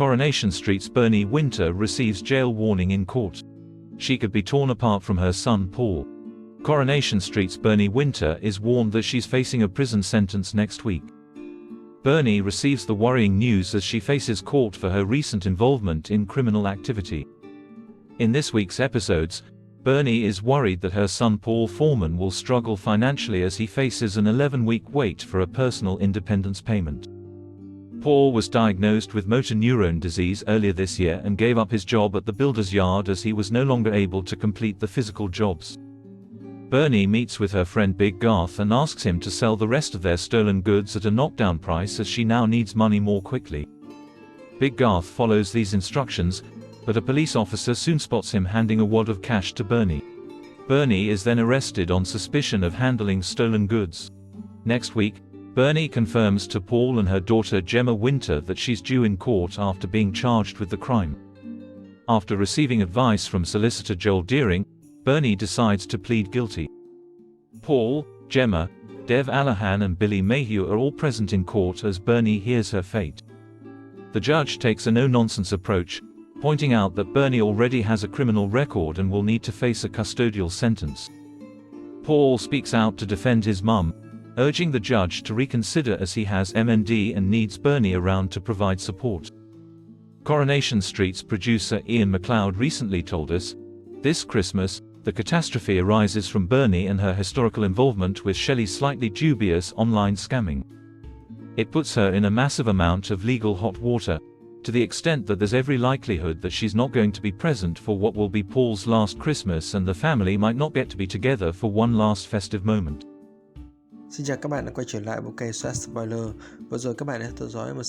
Coronation Street's Bernie Winter receives jail warning in court. She could be torn apart from her son Paul. Coronation Street's Bernie Winter is warned that she's facing a prison sentence next week. Bernie receives the worrying news as she faces court for her recent involvement in criminal activity. In this week's episodes, Bernie is worried that her son Paul Foreman will struggle financially as he faces an 11-week wait for a personal independence payment. Paul was diagnosed with motor neurone disease earlier this year and gave up his job at the builder's yard as he was no longer able to complete the physical jobs. Bernie meets with her friend Big Garth and asks him to sell the rest of their stolen goods at a knockdown price as she now needs money more quickly. Big Garth follows these instructions, but a police officer soon spots him handing a wad of cash to Bernie. Bernie is then arrested on suspicion of handling stolen goods. Next week, Bernie confirms to Paul and her daughter Gemma Winter that she's due in court after being charged with the crime. After receiving advice from solicitor Joel Deering, Bernie decides to plead guilty. Paul, Gemma, Dev Allahan and Billy Mayhew are all present in court as Bernie hears her fate. The judge takes a no-nonsense approach, pointing out that Bernie already has a criminal record and will need to face a custodial sentence. Paul speaks out to defend his mum, urging the judge to reconsider as he has MND and needs Bernie around to provide support. Coronation Street's producer Ian McLeod recently told us, "This Christmas, the catastrophe arises from Bernie and her historical involvement with Shelley's slightly dubious online scamming. It puts her in a massive amount of legal hot water, to the extent that there's every likelihood that she's not going to be present for what will be Paul's last Christmas and the family might not get to be together for one last festive moment." Xin chào các bạn đã quay trở lại với kênh Spoiler. Vừa rồi các bạn đã theo dõi một